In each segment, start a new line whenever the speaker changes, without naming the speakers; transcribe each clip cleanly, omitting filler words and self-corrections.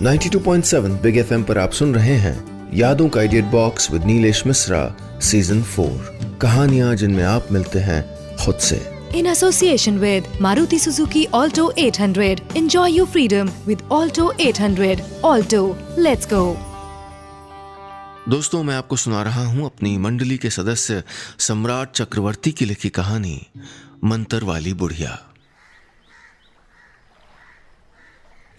92.7 big FM पर आप सुन रहे हैं यादों का edit box with Nilesh Mishra season 4। कहानियां जिनमें आप मिलते हैं खुद से।
In association with Maruti Suzuki Alto 800. Enjoy your freedom with Alto 800. Alto, let's go.
दोस्तों, मैं आपको सुना रहा हूं अपनी मंडली के सदस्य सम्राट चक्रवर्ती की लिखी कहानी मंतर वाली बुढ़िया।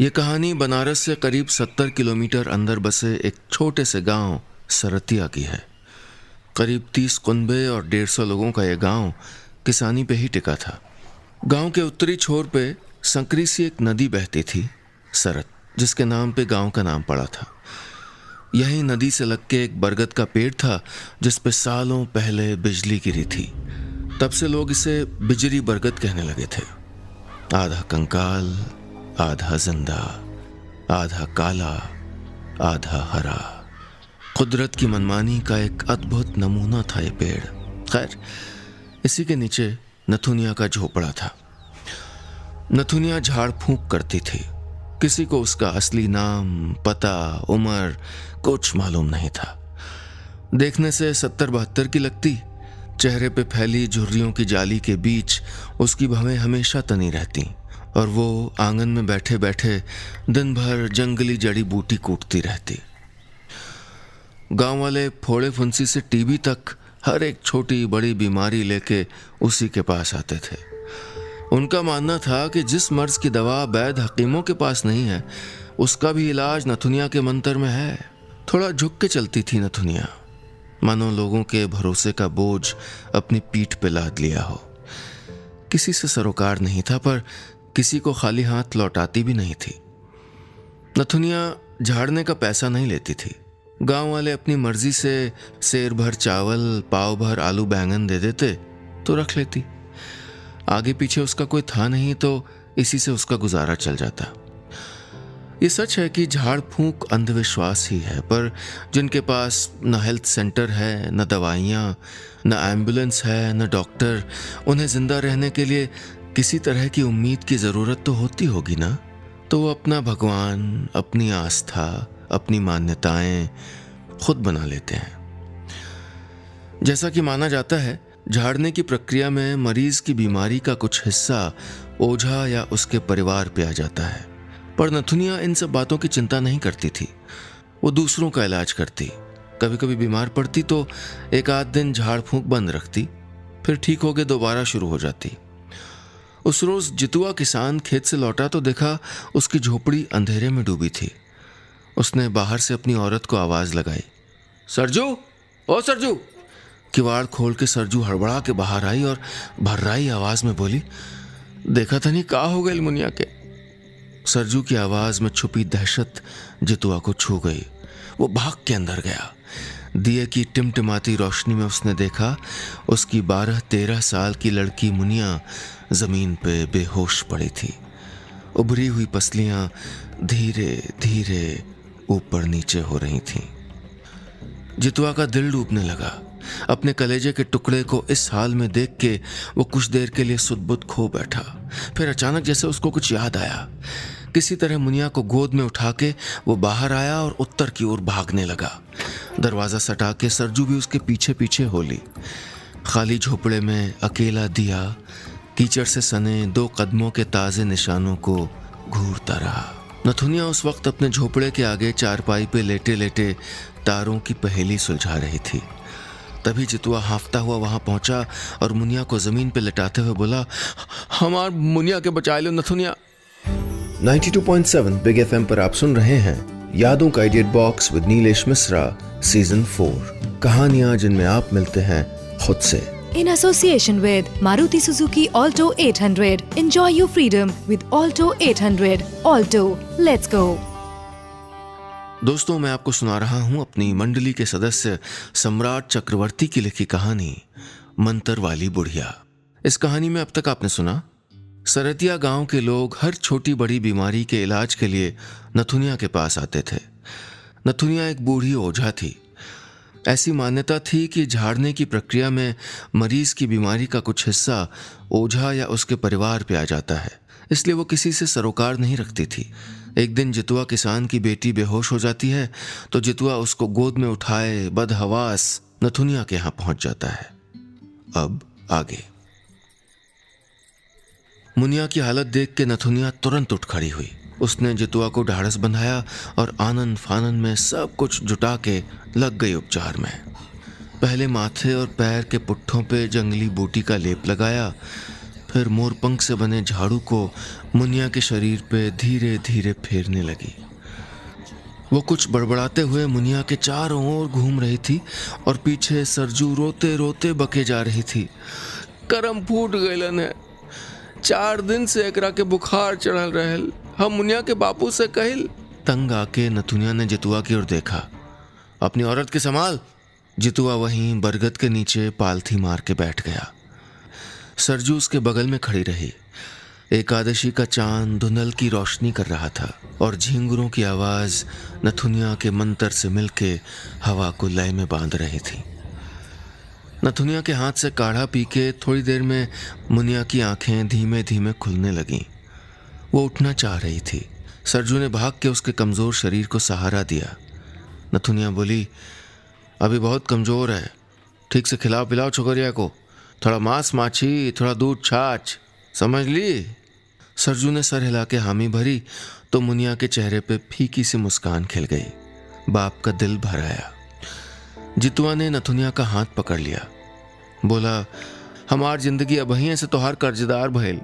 ये कहानी बनारस से करीब 70 किलोमीटर अंदर बसे एक छोटे से गांव सरतिया की है। करीब 30 कुनबे और 150 लोगों का यह गांव किसानी पे ही टिका था। गांव के उत्तरी छोर पे संकरी सी एक नदी बहती थी, सरत, जिसके नाम पे गांव का नाम पड़ा था। यही नदी से लग के एक बरगद का पेड़ था जिस पे सालों पहले बिजली गिरी थी। तब से लोग इसे बिजरी बरगद कहने लगे थे। आधा कंकाल, आधा जिंदा, आधा काला, आधा हरा। कुदरत की मनमानी का एक अद्भुत नमूना था ये पेड़। खैर, इसी के नीचे नथुनिया का झोपड़ा था। नथुनिया झाड़ फूंक करती थी। किसी को उसका असली नाम, पता, उम्र कुछ मालूम नहीं था। देखने से 70-72 की लगती। चेहरे पे फैली झुर्रियों की जाली के बीच उसकी भवें हमेशा तनी रहती और वो आंगन में बैठे बैठे दिन भर जंगली जड़ी बूटी कूटती रहती। गांव वाले फोड़े फुंसी से टीबी तक हर एक छोटी बड़ी बीमारी लेके उसी के पास आते थे। उनका मानना था कि जिस मर्ज की दवा वैद हकीमों के पास नहीं है, उसका भी इलाज नथुनिया के मंतर में है। थोड़ा झुक के चलती थी नथुनिया, मानो लोगों के भरोसे का बोझ अपनी पीठ पे लाद लिया हो। किसी से सरोकार नहीं था, पर किसी को खाली हाथ लौटाती भी नहीं थी। नथुनिया झाड़ने का पैसा नहीं लेती थी। गांव वाले अपनी मर्जी से सेर भर चावल, पाव भर आलू बैंगन दे देते तो रख लेती। आगे पीछे उसका कोई था नहीं, तो इसी से उसका गुजारा चल जाता। ये सच है कि झाड़ फूंक अंधविश्वास ही है, पर जिनके पास न हेल्थ सेंटर है, न दवाइयाँ, न एम्बुलेंस है, न डॉक्टर, उन्हें जिंदा रहने के लिए किसी तरह की उम्मीद की ज़रूरत तो होती होगी ना। तो वो अपना भगवान, अपनी आस्था, अपनी मान्यताएं खुद बना लेते हैं। जैसा कि माना जाता है, झाड़ने की प्रक्रिया में मरीज की बीमारी का कुछ हिस्सा ओझा या उसके परिवार पे आ जाता है। पर नथुनिया इन सब बातों की चिंता नहीं करती थी। वो दूसरों का इलाज करती। कभी कभी बीमार पड़ती तो एक आध दिन झाड़ फूंक बंद रखती, फिर ठीक होके दोबारा शुरू हो जाती। उस रोज जितुआ किसान खेत से लौटा तो देखा उसकी झोपड़ी अंधेरे में डूबी थी। उसने बाहर से अपनी औरत को आवाज लगाई, सरजू, ओ सरजू। किवाड़ खोल के सरजू हड़बड़ा के बाहर आई और भर्राई आवाज में बोली, देखा था नहीं का हो गई मुनिया के। सरजू की आवाज में छुपी दहशत जितुआ को छू गई। वो भाग के अंदर गया। दिए की टिमटिमाती रोशनी में उसने देखा उसकी 12-13 साल की लड़की मुनिया जमीन पे बेहोश पड़ी थी। उभरी हुई पसलियां धीरे धीरे ऊपर नीचे हो रही थीं। जितुआ का दिल डूबने लगा। अपने कलेजे के टुकड़े को इस हाल में देख के वो कुछ देर के लिए सुध-बुध खो बैठा। फिर अचानक जैसे उसको कुछ याद आया। किसी तरह मुनिया को गोद में उठा के वो बाहर आया और उत्तर की ओर भागने लगा। दरवाजा सटा के सरजू भी उसके पीछे पीछे हो ली। खाली झोपड़े में अकेला दिया कीचड़ से सने 2 कदमों के ताजे निशानों को घूरता रहा। नथुनिया उस वक्त अपने झोपड़े के आगे चारपाई पे लेटे लेटे तारों की पहेली सुलझा रही थी। तभी जितुआ हांफता हुआ वहां पहुंचा और मुनिया को जमीन पे लेटाते हुए बोला, हमार मुनिया के बचा लो नथुनिया।
92.7 बिग एफएम पर आप सुन रहे हैं यादों का edit box with Nilesh Mishra season 4। कहानियां जिनमें आप मिलते हैं खुद से।
In association with Maruti Suzuki Alto 800. Enjoy your freedom with Alto 800. Alto, let's go.
दोस्तों, मैं आपको सुना रहा हूं अपनी मंडली के सदस्य सम्राट चक्रवर्ती की लिखी कहानी मंतर वाली बुढ़िया। इस कहानी में अब तक आपने सुना, सरतिया गांव के लोग हर छोटी बड़ी बीमारी के इलाज के लिए नथुनिया के पास आते थे। नथुनिया एक बूढ़ी ओझा थी। ऐसी मान्यता थी कि झाड़ने की प्रक्रिया में मरीज की बीमारी का कुछ हिस्सा ओझा या उसके परिवार पे आ जाता है, इसलिए वो किसी से सरोकार नहीं रखती थी। एक दिन जितुआ किसान की बेटी बेहोश हो जाती है तो जितुआ उसको गोद में उठाए बदहवास नथुनिया के यहां पहुंच जाता है। अब आगे। मुनिया की हालत देख के नथुनिया तुरंत उठ खड़ी हुई। उसने जितुआ को ढाढ़स बंधाया और आनन फानन में सब कुछ जुटा के लग गई उपचार में। पहले माथे और पैर के पुट्ठों पे जंगली बूटी का लेप लगाया, फिर मोरपंख से बने झाड़ू को मुनिया के शरीर पे धीरे धीरे फेरने लगी। वो कुछ बड़बड़ाते हुए मुनिया के चारों ओर घूम रही थी और पीछे सरजू रोते रोते बके जा रही थी। करम फूट गइलन है, 4 दिन से एकरा के बुखार चढ़ल रहल, हम मुनिया के बापू से कहिल। तंग आके नथुनिया ने जितुआ की ओर देखा। अपनी औरत के संभाल। जितुआ वहीं बरगद के नीचे पालथी मार के बैठ गया। सरजू उसके बगल में खड़ी रही। एकादशी का चांद धुंधल की रोशनी कर रहा था और झींगुरों की आवाज नथुनिया के मंतर से मिलके हवा को लय में बांध रही थी। नथुनिया के हाथ से काढ़ा पी के थोड़ी देर में मुनिया की आंखें धीमे धीमे खुलने लगीं। वो उठना चाह रही थी। सरजू ने भाग के उसके कमजोर शरीर को सहारा दिया। नथुनिया बोली, अभी बहुत कमजोर है, ठीक से खिलाओ पिलाओ छोकरिया को, थोड़ा मांस माछी, थोड़ा दूध छाछ, समझ ली। सरजू ने सर हिला के हामी भरी तो मुनिया के चेहरे पे फीकी सी मुस्कान खिल गई। बाप का दिल भर आया। जितुआ ने नथुनिया का हाथ पकड़ लिया। बोला, हमार जिंदगी अबहिं से तोहार कर्जदार भइल।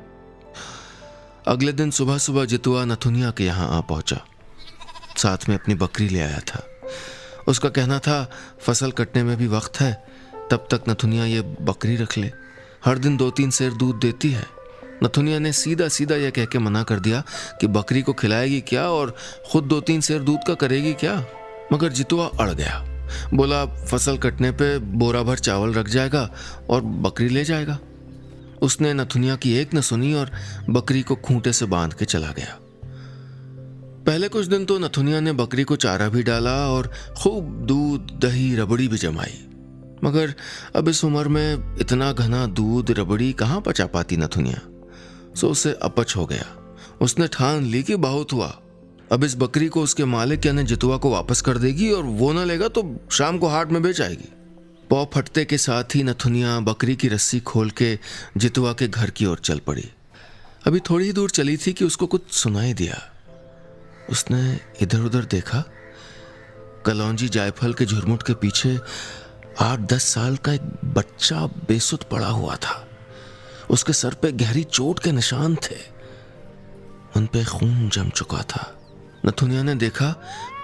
अगले दिन सुबह सुबह जितुआ नथुनिया के यहाँ आ पहुंचा। साथ में अपनी बकरी ले आया था। उसका कहना था फसल कटने में भी वक्त है, तब तक नथुनिया ये बकरी रख ले, हर दिन 2-3 सेर दूध देती है। नथुनिया ने सीधा सीधा यह कह के मना कर दिया कि बकरी को खिलाएगी क्या और खुद 2-3 सेर दूध का करेगी क्या। मगर जितुआ अड़ गया। बोला, फसल कटने पे बोरा भर चावल रख जाएगा और बकरी ले जाएगा। उसने नथुनिया की एक न सुनी और बकरी को खूंटे से बांध के चला गया। पहले कुछ दिन तो नथुनिया ने बकरी को चारा भी डाला और खूब दूध दही रबड़ी भी जमाई, मगर अब इस उम्र में इतना घना दूध रबड़ी कहाँ पचा पाती नथुनिया। सो उसे अपच हो गया। उसने ठान ली कि बहुत हुआ, अब इस बकरी को उसके मालिक यानी जितुआ को वापस कर देगी और वो न लेगा तो शाम को हाट में बेच आएगी। पौ फटते के साथ ही नथुनिया बकरी की रस्सी खोल के जितुआ के घर की ओर चल पड़ी। अभी थोड़ी ही दूर चली थी कि उसको कुछ सुनाई दिया। उसने इधर उधर देखा। कलौंजी जायफल के झुरमुट के पीछे 8-10 साल का एक बच्चा बेसुध पड़ा हुआ था। उसके सर पे गहरी चोट के निशान थे, उन पे खून जम चुका था। नथुनिया ने देखा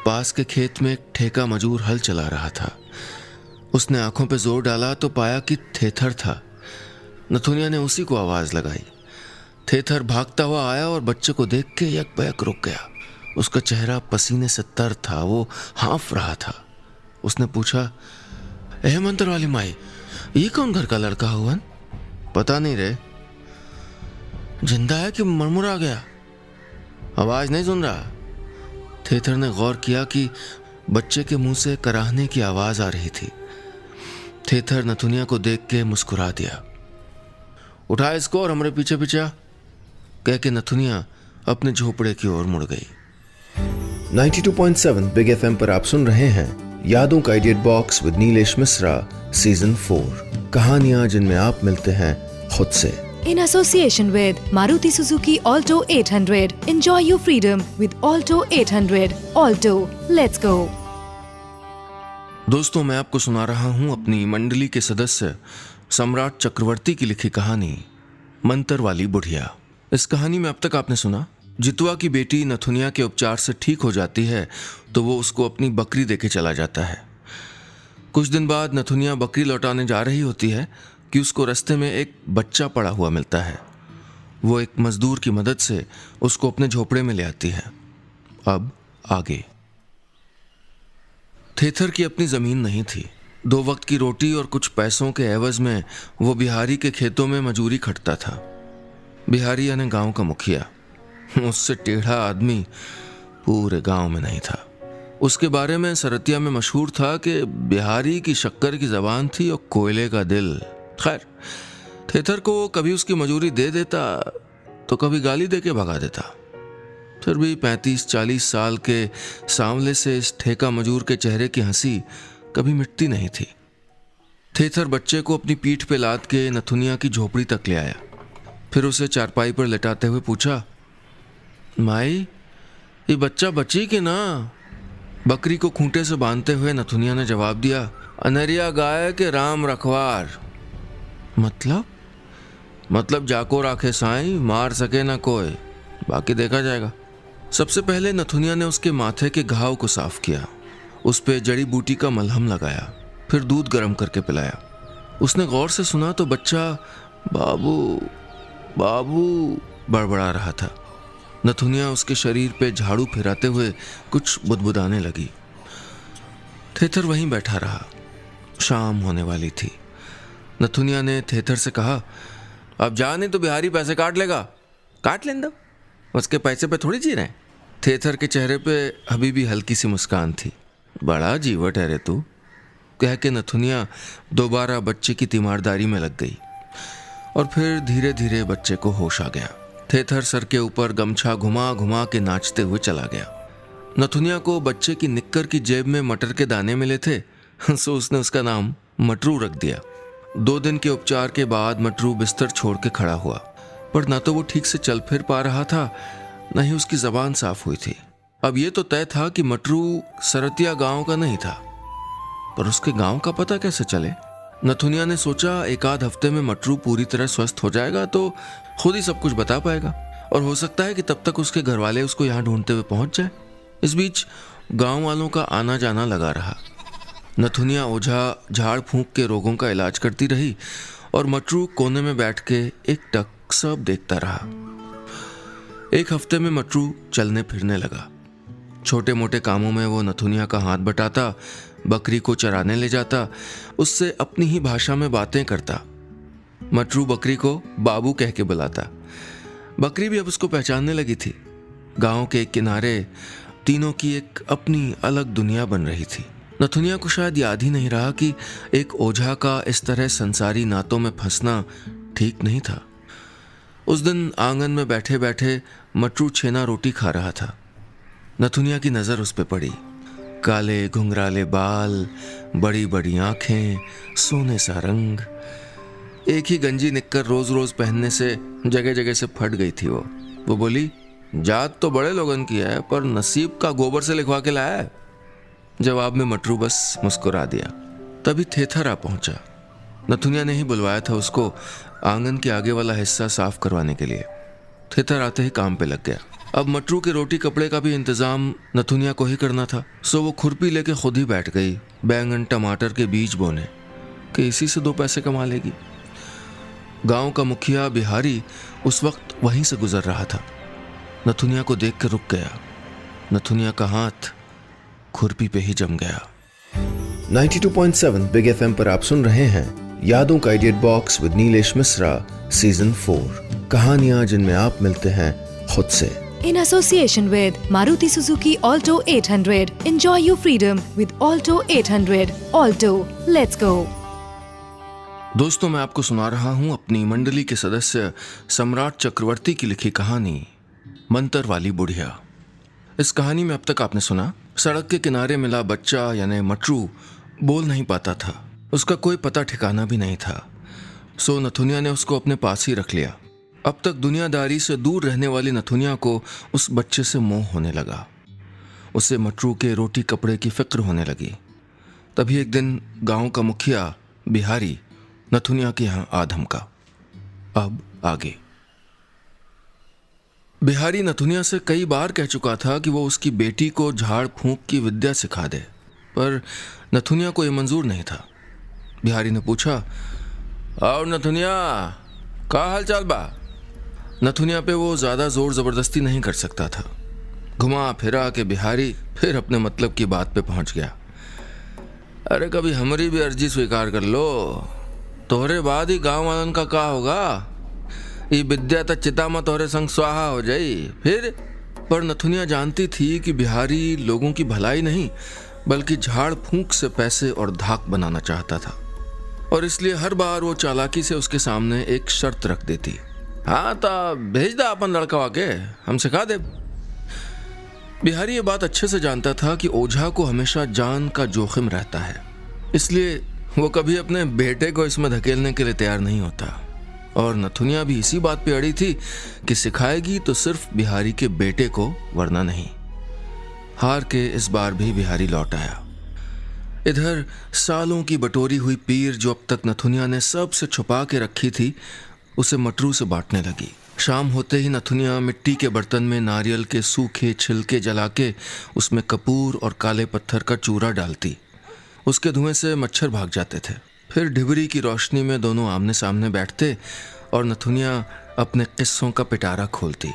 पास के खेत में एक ठेका मजूर हल चला रहा था। उसने आंखों पे जोर डाला तो पाया कि थेथर था। नथुनिया ने उसी को आवाज लगाई। थेथर भागता हुआ आया और बच्चे को देख के यकबयक रुक गया। उसका चेहरा पसीने से तर था, वो हाँफ रहा था। उसने पूछा, ए मंत्र वाली माई, ये कौन घर का लड़का हुआ? पता नहीं रे। जिंदा है कि मरमुरा गया? आवाज नहीं सुन रहा। थेथर ने गौर किया कि बच्चे के मुंह से कराहने की आवाज आ रही थी। थेथर नथुनिया को देख के मुस्कुरा दिया। उठा इसको और हमारे पीछे पीछे, कह के नथुनिया अपने झोपड़े की ओर मुड़ गई।
92.7 बिग एफएम पर आप सुन रहे हैं यादों का edit box with Nilesh Mishra season 4, कहानियां जिनमें आप मिलते हैं खुद से।
In association with Maruti Suzuki Alto 800. Enjoy your freedom with Alto 800. Alto, let's go.
दोस्तों, मैं आपको सुना रहा हूं अपनी मंडली के सदस्य सम्राट चक्रवर्ती की लिखी कहानी मंतर वाली बुढ़िया। इस कहानी में अब तक आपने सुना, जितुआ की बेटी नथुनिया के उपचार से ठीक हो जाती है तो वो उसको अपनी बकरी देके चला जाता है। कुछ दिन बाद नथुनिया बकरी लौटाने जा रही होती है कि उसको रास्ते में एक बच्चा पड़ा हुआ मिलता है। वो एक मजदूर की मदद से उसको अपने झोपड़े में ले आती है। अब आगे। थेथर की अपनी जमीन नहीं थी। 2 वक्त की रोटी और कुछ पैसों के एवज में वो बिहारी के खेतों में मजूरी खटता था। बिहारी यानी गांव का मुखिया। उससे टेढ़ा आदमी पूरे गांव में नहीं था। उसके बारे में सरतिया में मशहूर था कि बिहारी की शक्कर की जबान थी और कोयले का दिल। खैर, थेथर को कभी उसकी मजूरी दे देता तो कभी गाली दे के भगा देता। फिर भी 35-40 साल के सांवले से इस ठेका मजूर के चेहरे की हंसी कभी मिटती नहीं थी। थेथर बच्चे को अपनी पीठ पे लाद के नथुनिया की झोपड़ी तक ले आया। फिर उसे चारपाई पर लेटाते हुए पूछा, माई, ये बच्चा बची कि ना? बकरी को खूंटे से बांधते हुए नथुनिया ने जवाब दिया, अनरिया गाय के राम रखवार। मतलब जाको राखे साईं, मार सके ना कोई, बाकी देखा जाएगा। सबसे पहले नथुनिया ने उसके माथे के घाव को साफ किया, उस पे जड़ी बूटी का मलहम लगाया, फिर दूध गर्म करके पिलाया। उसने गौर से सुना तो बच्चा बाबू बाबू बड़बड़ा रहा था। नथुनिया उसके शरीर पे झाड़ू फिराते हुए कुछ बुदबुदाने लगी। थेथर वहीं बैठा रहा। शाम होने वाली थी। नथुनिया ने थेथर से कहा, अब जा, नहीं तो बिहारी पैसे काट लेगा। काट लें दो, उसके पैसे पे थोड़ी जी रहे हैं। थेथर के चेहरे पे अभी भी हल्की सी मुस्कान थी। बड़ा जीवट है रे तू, कह के नथुनिया दोबारा बच्चे की तीमारदारी में लग गई और फिर धीरे धीरे बच्चे को होश आ गया। थेथर सर के ऊपर गमछा घुमा घुमा के नाचते हुए चला गया। नथुनिया को बच्चे की निक्कर की जेब में मटर के दाने मिले थे, सो उसने उसका नाम मटरू रख दिया। 2 दिन के उपचार के बाद मटरू बिस्तर छोड़ के खड़ा हुआ, पर ना तो वो ठीक से चल फिर पा रहा था, न ही उसकी जबान साफ हुई थी। अब ये तो तय था कि मटरू सरतिया गांव का नहीं था, पर उसके गांव का पता कैसे चले? नथुनिया ने सोचा, एक आध हफ्ते में मटरू पूरी तरह स्वस्थ हो जाएगा तो खुद ही सब कुछ बता पाएगा, और हो सकता है कि तब तक उसके घर वाले उसको यहाँ ढूंढते हुए पहुंच जाए। इस बीच गांव वालों का आना जाना लगा रहा। नथुनिया ओझा झाड़ फूंक के रोगों का इलाज करती रही और मटरू कोने में बैठ के एकटक सब देखता रहा। एक हफ्ते में मटरू चलने फिरने लगा। छोटे मोटे कामों में वो नथुनिया का हाथ बटाता, बकरी को चराने ले जाता, उससे अपनी ही भाषा में बातें करता। मटरू बकरी को बाबू कह के बुलाता। बकरी भी अब उसको पहचानने लगी थी। गांव के किनारे तीनों की एक अपनी अलग दुनिया बन रही थी। नथुनिया को शायद याद ही नहीं रहा कि एक ओझा का इस तरह संसारी नातों में फंसना ठीक नहीं था। उस दिन आंगन में बैठे बैठे मटरू छेना रोटी खा रहा था। नथुनिया की नजर उस पे पड़ी। काले घुंघराले बाल, बड़ी बड़ी आंखें, सोने सा रंग। एक ही गंजी निक्कर रोज रोज पहनने से जगह जगह से फट गई थी। वो बोली, जात तो बड़े लोगन की है, पर नसीब का गोबर से लिखवा के लाया है। जवाब में मटरू बस मुस्कुरा दिया। तभी थेथर आ पहुंचा। नथुनिया ने ही बुलवाया था उसको आंगन के आगे वाला हिस्सा साफ करवाने के लिए। थेथर आते ही काम पे लग गया। अब मटरू के रोटी कपड़े का भी इंतजाम नथुनिया को ही करना था, सो वो खुरपी लेके खुद ही बैठ गई बैंगन टमाटर के बीज बोने कि इसी से 2 पैसे कमा लेगी। गांव का मुखिया बिहारी उस वक्त वहीं से गुजर रहा था। नथुनिया को देख के रुक गया। नथुनिया का हाथ खुरपी पे ही जम गया।
92.7 बिग एफएम पर आप सुन रहे हैं यादों का idiot box with Nilesh Mishra season 4, कहानियां जिनमें आप मिलते हैं खुद से।
In association with Maruti Suzuki Alto 800. Enjoy your freedom with Alto 800. Alto, let's go.
दोस्तों, मैं आपको सुना रहा हूं अपनी मंडली के सदस्य सम्राट चक्रवर्ती की लिखी कहानी मंतर वाली बुढ़िया। इस कहानी में अब तक आपने सुना, सड़क के किनारे मिला बच्चा यानी मटरू बोल नहीं पाता था। उसका कोई पता ठिकाना भी नहीं था, सो नथुनिया ने उसको अपने पास ही रख लिया। अब तक दुनियादारी से दूर रहने वाली नथुनिया को उस बच्चे से मोह होने लगा। उसे मटरू के रोटी कपड़े की फिक्र होने लगी। तभी एक दिन गांव का मुखिया बिहारी नथुनिया के यहाँ आ धमका। अब आगे। बिहारी नथुनिया से कई बार कह चुका था कि वो उसकी बेटी को झाड़ फूंक की विद्या सिखा दे, पर नथुनिया को यह मंजूर नहीं था। बिहारी ने पूछा, और नथुनिया, का हाल चाल बा? नथुनिया पे वो ज्यादा जोर जबरदस्ती नहीं कर सकता था। घुमा फिरा के बिहारी फिर अपने मतलब की बात पे पहुंच गया। अरे कभी हमारी भी अर्जी स्वीकार कर लो, तोहरे बाद ही गांव वालन का होगा। ये विद्या तक चिता में तोहरे संग स्वाहा हो जाई फिर। पर नथुनिया जानती थी कि बिहारी लोगों की भलाई नहीं बल्कि झाड़ फूंक से पैसे और धाक बनाना चाहता था, और इसलिए हर बार वो चालाकी से उसके सामने एक शर्त रख देती। हाँ तो भेज दा अपन लड़का के, हम सिखा दे। बिहारी ये बात अच्छे से जानता था कि ओझा को हमेशा जान का जोखिम रहता है, इसलिए वो कभी अपने बेटे को इसमें धकेलने के लिए तैयार नहीं होता। और नथुनिया भी इसी बात पे अड़ी थी कि सिखाएगी तो सिर्फ बिहारी के बेटे को, वरना नहीं। हार के इस बार भी बिहारी लौट आया। इधर सालों की बटोरी हुई पीर जो अब तक नथुनिया ने सबसे छुपा के रखी थी, उसे मटरू से बांटने लगी। शाम होते ही नथुनिया मिट्टी के बर्तन में नारियल के सूखे छिलके जला के उसमें कपूर और काले पत्थर का चूरा डालती। उसके धुएं से मच्छर भाग जाते थे। फिर ढिबरी की रोशनी में दोनों आमने सामने बैठते और नथुनिया अपने किस्सों का पिटारा खोलती।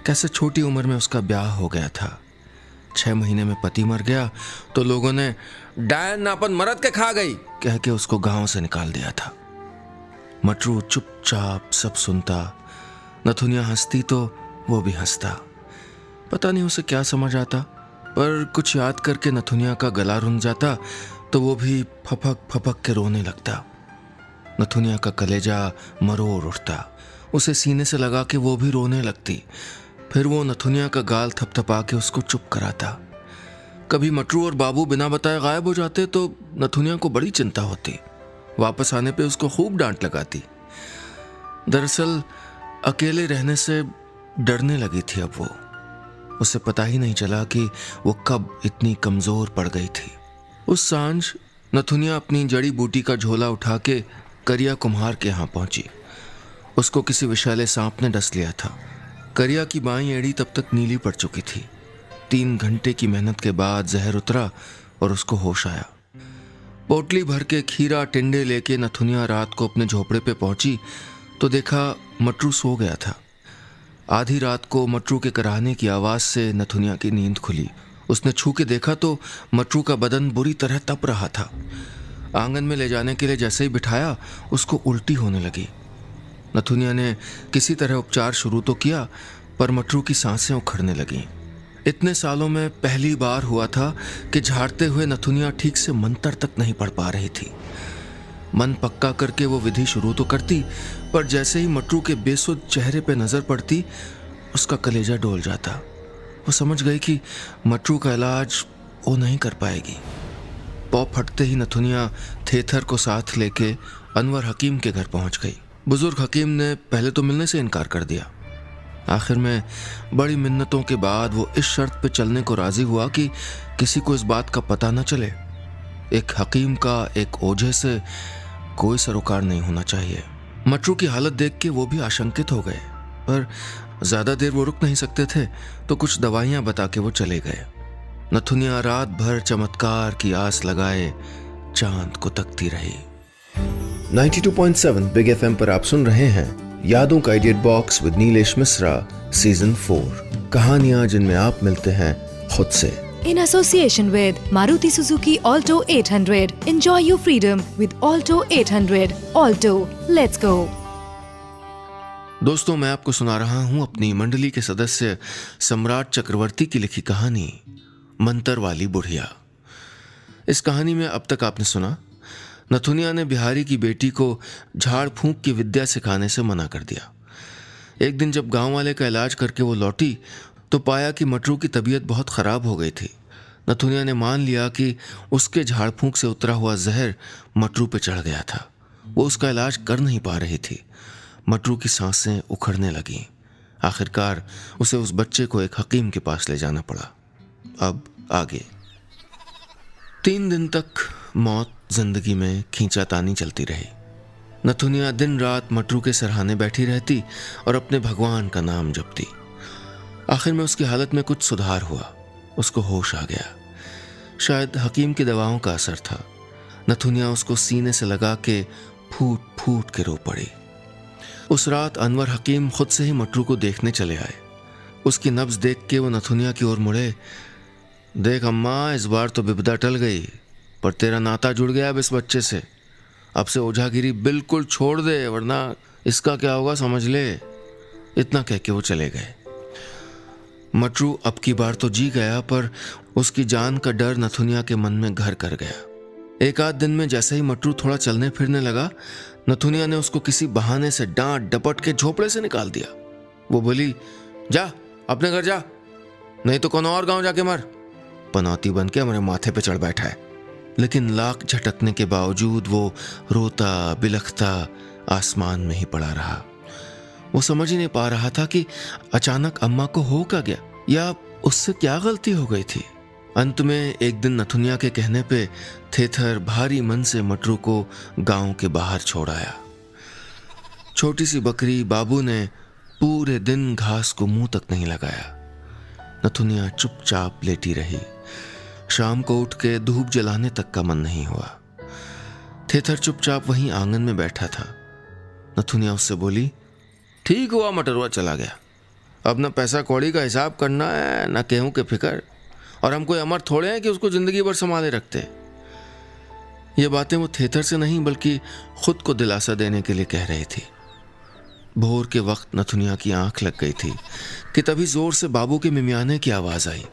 कैसे छोटी उम्र में उसका ब्याह हो गया था, 6 महीने में पति मर गया तो लोगों ने डायन नापन मरद के खा गई कह के उसको गांव से निकाल दिया था। मटरू चुपचाप सब सुनता। नथुनिया हंसती तो वो भी हंसता। पता नहीं उसे क्या समझ आता, पर कुछ याद करके नथुनिया का गला रुंध जाता तो वो भी फपक फपक के रोने लगता। नथुनिया का कलेजा मरोड़ उठता। उसे सीने से लगा के वो भी रोने लगती। फिर वो नथुनिया का गाल थपथपा के उसको चुप कराता। कभी मटरू और बाबू बिना बताए गायब हो जाते तो नथुनिया को बड़ी चिंता होती। वापस आने पे उसको खूब डांट लगाती। दरअसल अकेले रहने से डरने लगी थी अब वो। उसे पता ही नहीं चला कि वो कब इतनी कमजोर पड़ गई थी। उस सांझ नथुनिया अपनी जड़ी बूटी का झोला उठा के करिया कुम्हार के यहाँ पहुंची। उसको किसी विषैले सांप ने डस लिया था। करिया की बाईं एड़ी तब तक नीली पड़ चुकी थी। 3 घंटे की मेहनत के बाद जहर उतरा और उसको होश आया। पोटली भर के खीरा टिंडे लेके नथुनिया रात को अपने झोपड़े पे पहुंची तो देखा मटरू सो गया था। आधी रात को मटरू के कराहने की आवाज से नथुनिया की नींद खुली। उसने छू के देखा तो मटरू का बदन बुरी तरह तप रहा था। आंगन में ले जाने के लिए जैसे ही बिठाया उसको उल्टी होने लगी। नथुनिया ने किसी तरह उपचार शुरू तो किया, पर मटरू की सांसें उखड़ने लगीं। इतने सालों में पहली बार हुआ था कि झाड़ते हुए नथुनिया ठीक से मंत्र तक नहीं पढ़ पा रही थी। मन पक्का करके वो विधि शुरू तो करती, पर जैसे ही मटरू के बेसुध चेहरे पे नजर पड़ती उसका कलेजा डोल जाता। वो समझ गई कि मटरू का इलाज वो नहीं कर पाएगी। पौ फटते ही नथुनिया थेथर को साथ लेके अनवर हकीम के घर पहुंच गई। बुजुर्ग हकीम ने पहले तो मिलने से इनकार कर दिया। आखिर में बड़ी मिन्नतों के बाद वो इस शर्त पे चलने को राजी हुआ कि किसी को इस बात का पता न चले। एक हकीम का एक ओझे से कोई सरोकार नहीं होना चाहिए। मटरू की हालत देख के वो भी आशंकित हो गए, पर ज्यादा देर वो रुक नहीं सकते थे तो कुछ दवाइयां बता के वो चले गए। नथुनिया रात भर चमत्कार की आस लगाए चांद को तकती रही।
92.7 बिग एफएम पर आप सुन रहे हैं यादों का idiot box with Nilesh Mishra season 4, कहानियां जिनमें आप मिलते हैं खुद से।
In association with Maruti Suzuki Alto 800. Enjoy your freedom with Alto 800. Alto, let's go.
दोस्तों, मैं आपको सुना रहा हूं अपनी मंडली के सदस्य सम्राट चक्रवर्ती की लिखी कहानी मंतर वाली बुढ़िया। इस कहानी में अब तक आपने सुना, नथुनिया ने बिहारी की बेटी को झाड़ फूंक की विद्या सिखाने से मना कर दिया। एक दिन जब गांव वाले का इलाज करके वो लौटी तो पाया कि मटरू की तबीयत बहुत ख़राब हो गई थी। नथुनिया ने मान लिया कि उसके झाड़ फूंक से उतरा हुआ जहर मटरू पे चढ़ गया था। वो उसका इलाज कर नहीं पा रही थी। मटरू की सांसें उखड़ने लगीं। आखिरकार उसे उस बच्चे को एक हकीम के पास ले जाना पड़ा। अब आगे 3 दिन तक मौत जिंदगी में खींचातानी चलती रही। नथुनिया दिन रात मटरू के सरहाने बैठी रहती और अपने भगवान का नाम जपती। आखिर में उसकी हालत में कुछ सुधार हुआ। उसको होश आ गया। शायद हकीम की दवाओं का असर था। नथुनिया उसको सीने से लगा के फूट फूट के रो पड़ी। उस रात अनवर हकीम खुद से ही मटरू को देखने चले आए। उसकी नब्ज देख के वो नथुनिया की ओर मुड़े। देख अम्मा, इस बार तो विपदा टल गई, पर तेरा नाता जुड़ गया अब इस बच्चे से। अब से ओझागिरी बिल्कुल छोड़ दे, वरना इसका क्या होगा समझ ले। इतना कह के वो चले गए। मटरू अब की बार तो जी गया, पर उसकी जान का डर नथुनिया के मन में घर कर गया। एक आध दिन में जैसे ही मटरू थोड़ा चलने फिरने लगा, नथुनिया ने उसको किसी बहाने से डांट डपट के झोपड़े से निकाल दिया। वो बोली, जा अपने घर जा। नहीं तो कौन और गांव जाके मर। पनौती बन के हमारे माथे पे चढ़ बैठा है। लेकिन लाख झटकने के बावजूद वो रोता बिलखता आसमान में ही पड़ा रहा। वो समझ ही नहीं पा रहा था कि अचानक अम्मा को हो क्या गया, या उससे क्या गलती हो गई थी। अंत में एक दिन नथुनिया के कहने पे थेथर भारी मन से मटरू को गांव के बाहर छोड़ आया। छोटी सी बकरी बाबू ने पूरे दिन घास को मुंह तक नहीं लगाया। नथुनिया चुपचाप लेटी रही। शाम को उठ के धूप जलाने तक का मन नहीं हुआ। थेथर चुपचाप वहीं आंगन में बैठा था। नथुनिया उससे बोली, ठीक हुआ मटरुआ चला गया। अब न पैसा कौड़ी का हिसाब करना है, न गेहूं के फिक्र, और हम कोई अमर थोड़े हैं कि उसको जिंदगी भर संभाले रखते। ये बातें वो थेथर से नहीं बल्कि खुद को दिलासा देने के लिए कह रही थी। भोर के वक्त नथुनिया की आंख लग गई थी कि तभी जोर से बाबू के मिमियाने की आवाज आई।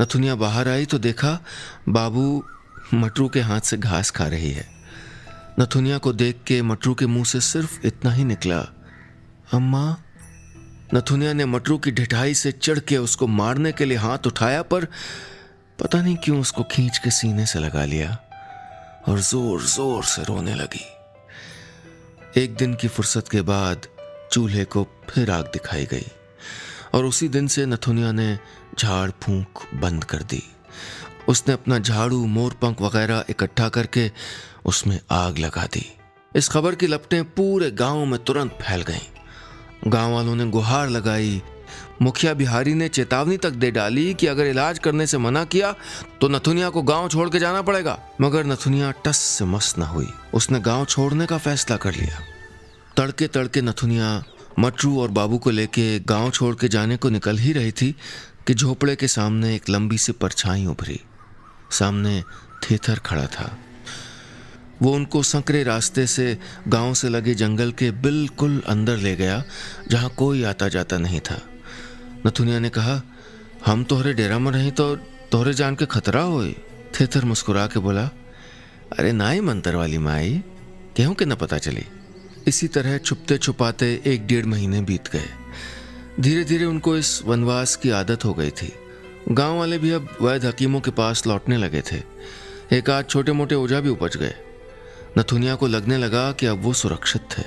नथुनिया बाहर आई तो देखा बाबू मटरू के हाथ से घास खा रही है। नथुनिया को देख के मटरू के मुंह से सिर्फ इतना ही निकला, अम्मा। नथुनिया ने मटरू की ढिठाई से चिढ़ के उसको मारने के लिए हाथ उठाया, पर पता नहीं क्यों उसको खींच के सीने से लगा लिया और जोर जोर से रोने लगी। एक दिन की फुर्सत के बाद चूल्हे को फिर आग दिखाई गई और उसी दिन से नथुनिया ने झाड़ फूंक बंद कर दी। उसने अपना झाड़ू मोरपंख वगैरह इकट्ठा करके उसमें आग लगा दी। इस खबर की लपटें पूरे गांव में तुरंत फैल गईं। गांव वालों ने गुहार लगाई। मुखिया बिहारी ने चेतावनी तक दे डाली कि अगर इलाज करने से मना किया तो नथुनिया को गांव छोड़ के जाना पड़ेगा। मगर नथुनिया टस से मस न हुई। उसने गांव छोड़ने का फैसला कर लिया। तड़के तड़के नथुनिया मटरू और बाबू को लेके गांव छोड़ के जाने को निकल ही रही थी कि झोपड़े के सामने एक लंबी सी परछाई उभरी। सामने थेथर खड़ा था। वो उनको संकरे रास्ते से गांव से लगे जंगल के बिल्कुल अंदर ले गया, जहां कोई आता जाता नहीं था। नथुनिया ने कहा, हम तोहरे डेरा में रही तो तोहरे जान के खतरा होई। थेथर मुस्कुरा के बोला, अरे नाई मंतर वाली माई, केहू के न पता चली। इसी तरह छुपते छुपाते 1-1.5 महीने बीत गए। धीरे धीरे उनको इस वनवास की आदत हो गई थी। गांव वाले भी अब वैद्य हकीमों के पास लौटने लगे थे। एक आध छोटे मोटे ओझा भी उपज गए। नथुनिया को लगने लगा कि अब वो सुरक्षित थे।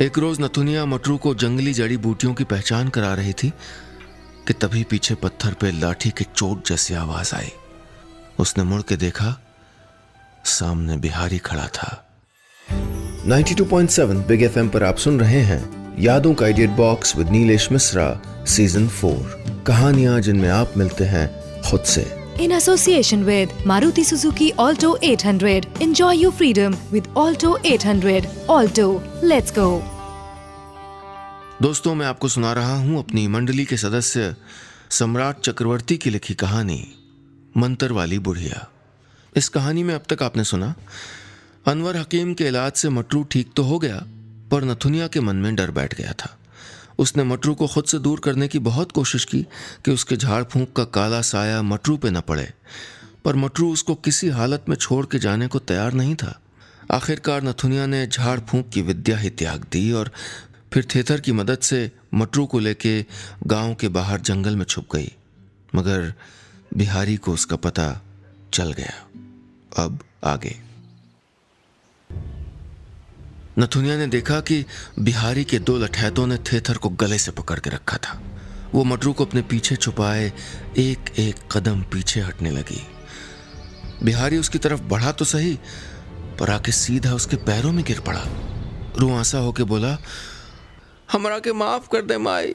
एक रोज नथुनिया मटरू को जंगली जड़ी बूटियों की पहचान करा रही थी कि तभी पीछे पत्थर पे लाठी की चोट जैसी आवाज आई। उसने मुड़ के देखा, सामने बिहारी खड़ा था।
92.7 बिग एफएम पर आप सुन रहे हैं यादों का idiot box with Nilesh Mishra season 4। कहानियां जिनमें आप मिलते हैं खुद से।
In association with Maruti Suzuki Alto 800. Enjoy your freedom with Alto 800. Alto, let's go.
दोस्तों, मैं आपको सुना रहा हूं अपनी मंडली के सदस्य सम्राट चक्रवर्ती की लिखी कहानी मंतर वाली बुढ़िया। इस कहानी में अब तक आपने सुना, अनवर हकीम के इलाज से मटरू ठीक तो हो गया, पर नथुनिया के मन में डर बैठ गया था। उसने मटरू को खुद से दूर करने की बहुत कोशिश की कि उसके झाड़ फूंक का काला साया मटरू पे न पड़े, पर मटरू उसको किसी हालत में छोड़ के जाने को तैयार नहीं था। आखिरकार नथुनिया ने झाड़ फूंक की विद्या ही त्याग दी और फिर थेथर की मदद से मटरू को लेके गांव के बाहर जंगल में छुप गई। मगर बिहारी को उसका पता चल गया। अब आगे। नथुनिया ने देखा कि बिहारी के 2 लठैतों ने थेथर को गले से पकड़ के रखा था। वो मटरू को अपने पीछे छुपाए एक एक कदम पीछे हटने लगी। बिहारी उसकी तरफ बढ़ा तो सही, पर आके सीधा उसके पैरों में गिर पड़ा। रुआंसा होके बोला, हमरा के माफ कर दे माई,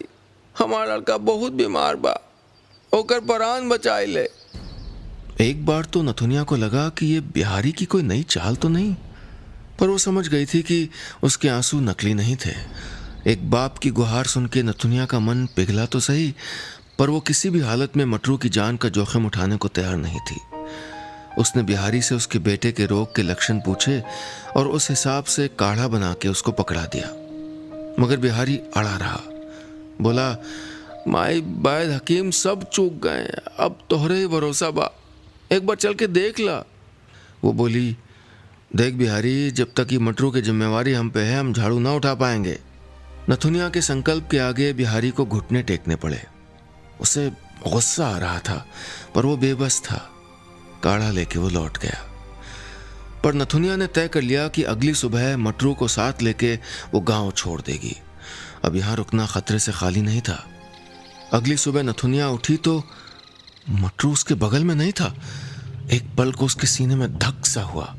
हमारा लड़का बहुत बीमार बा, ओकर प्राण बचाई ले। एक बार तो नथुनिया को लगा कि ये बिहारी की कोई नई चाल तो नहीं, पर वो समझ गई थी कि उसके आंसू नकली नहीं थे। एक बाप की गुहार सुन के नथुनिया का मन पिघला तो सही, पर वो किसी भी हालत में मटरू की जान का जोखिम उठाने को तैयार नहीं थी। उसने बिहारी से उसके बेटे के रोग के लक्षण पूछे और उस हिसाब से काढ़ा बना के उसको पकड़ा दिया। मगर बिहारी अड़ा रहा। बोला, माई वैद्य हकीम सब चूक गए, अब तोहरे ही भरोसा बा, एक बार चल के देख ला। वो बोली, देख बिहारी, जब तक ये मटरू की जिम्मेवारी हम पे है, हम झाड़ू ना उठा पाएंगे। नथुनिया के संकल्प के आगे बिहारी को घुटने टेकने पड़े। उसे गुस्सा आ रहा था, पर वो बेबस था। काढ़ा लेके वो लौट गया। पर नथुनिया ने तय कर लिया कि अगली सुबह मटरू को साथ लेके वो गांव छोड़ देगी। अब यहां रुकना खतरे से खाली नहीं था। अगली सुबह नथुनिया उठी तो मटरू उसके बगल में नहीं था। एक पल को उसके सीने में धक सा हुआ।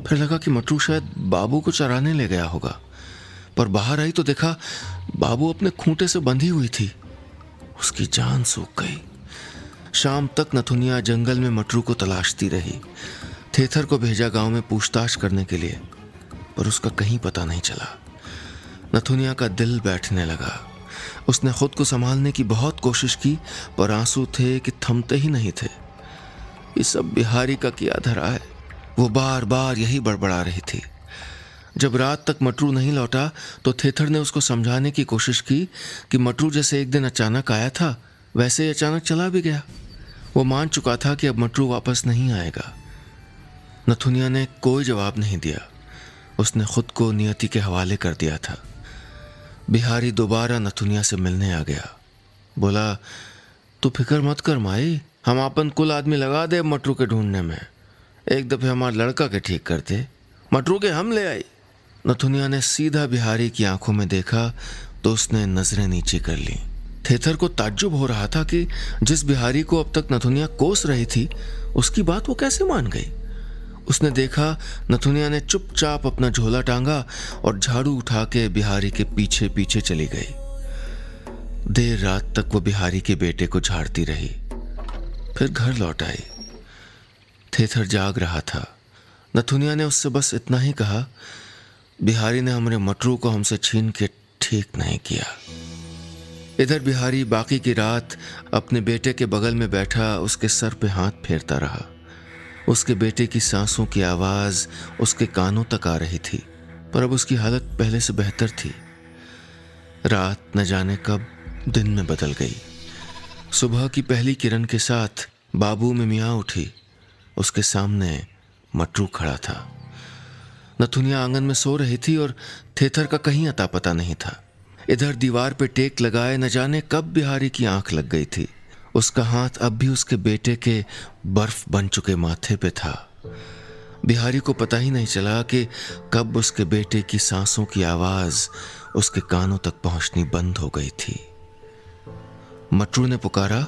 फिर लगा कि मटरू शायद बाबू को चराने ले गया होगा। पर बाहर आई तो देखा बाबू अपने खूंटे से बंधी हुई थी। उसकी जान सूख गई। शाम तक नथुनिया जंगल में मटरू को तलाशती रही। थेथर को भेजा गांव में पूछताछ करने के लिए, पर उसका कहीं पता नहीं चला। नथुनिया का दिल बैठने लगा। उसने खुद को संभालने की बहुत कोशिश की, पर आंसू थे कि थमते ही नहीं थे। ये सब बिहारी का किया धरा है, वो बार बार यही बड़बड़ा रही थी। जब रात तक मटरू नहीं लौटा तो थेथर ने उसको समझाने की कोशिश की कि मटरू जैसे एक दिन अचानक आया था वैसे ही अचानक चला भी गया। वो मान चुका था कि अब मटरू वापस नहीं आएगा। नथुनिया ने कोई जवाब नहीं दिया। उसने खुद को नियति के हवाले कर दिया था। बिहारी दोबारा नथुनिया से मिलने आ गया। बोला, तू फिक्र मत कर माई, हम अपन कुल आदमी लगा दे मटरू के ढूंढने में। एक दफे हमारे लड़का के ठीक करते, मटरू के हम ले आई। नथुनिया ने सीधा बिहारी की आंखों में देखा तो उसने नजरें नीचे कर ली। थेथर को ताज्जुब हो रहा था कि जिस बिहारी को अब तक नथुनिया कोस रही थी उसकी बात वो कैसे मान गई। उसने देखा नथुनिया ने चुपचाप अपना झोला टांगा और झाड़ू उठा के बिहारी के पीछे पीछे चली गई। देर रात तक वो बिहारी के बेटे को झाड़ती रही, फिर घर लौट आई। थेथर जाग रहा था। नथुनिया ने उससे बस इतना ही कहा, बिहारी ने हमारे मटरू को हमसे छीन के ठीक नहीं किया। इधर बिहारी बाकी की रात अपने बेटे के बगल में बैठा उसके सर पे हाथ फेरता रहा। उसके बेटे की सांसों की आवाज उसके कानों तक आ रही थी, पर अब उसकी हालत पहले से बेहतर थी। रात न जाने कब दिन में बदल गई। सुबह की पहली किरण के साथ बाबू में मियाँ उठी। उसके सामने मटरू खड़ा था। नथुनिया आंगन में सो रही थी और थेथर का कहीं अता पता नहीं था। इधर दीवार पे टेक लगाए न जाने कब बिहारी की आंख लग गई थी। उसका हाथ अब भी उसके बेटे के बर्फ बन चुके माथे पे था। बिहारी को पता ही नहीं चला कि कब उसके बेटे की सांसों की आवाज उसके कानों तक पहुंचनी बंद हो गई थी। मटरू ने पुकारा,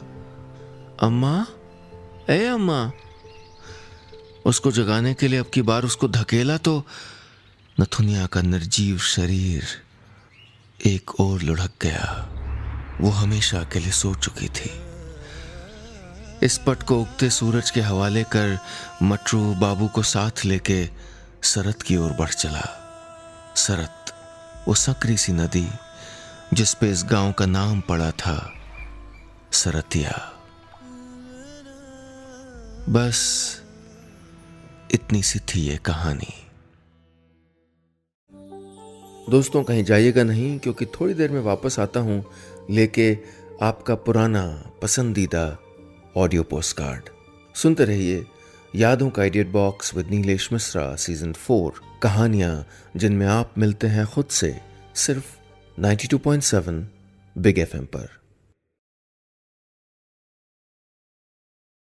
अम्मा, ए अम्मा। उसको जगाने के लिए अब की बार उसको धकेला तो नथुनिया का निर्जीव शरीर एक ओर लुढ़क गया। वो हमेशा के लिए सो चुकी थी। इस पट को उगते सूरज के हवाले कर मटरू बाबू को साथ लेके सरत की ओर बढ़ चला। सरत, वो सकरी सी नदी जिस पे इस गांव का नाम पड़ा था, सरतिया। बस इतनी सी थी ये कहानी।
दोस्तों, कहीं जाइएगा नहीं, क्योंकि थोड़ी देर में वापस आता हूं लेके आपका पुराना पसंदीदा ऑडियो पोस्टकार्ड। सुनते रहिए यादों का edit box with Nilesh Mishra season 4, कहानियां जिनमें आप मिलते हैं खुद से, सिर्फ 92.7 बिग FM पर।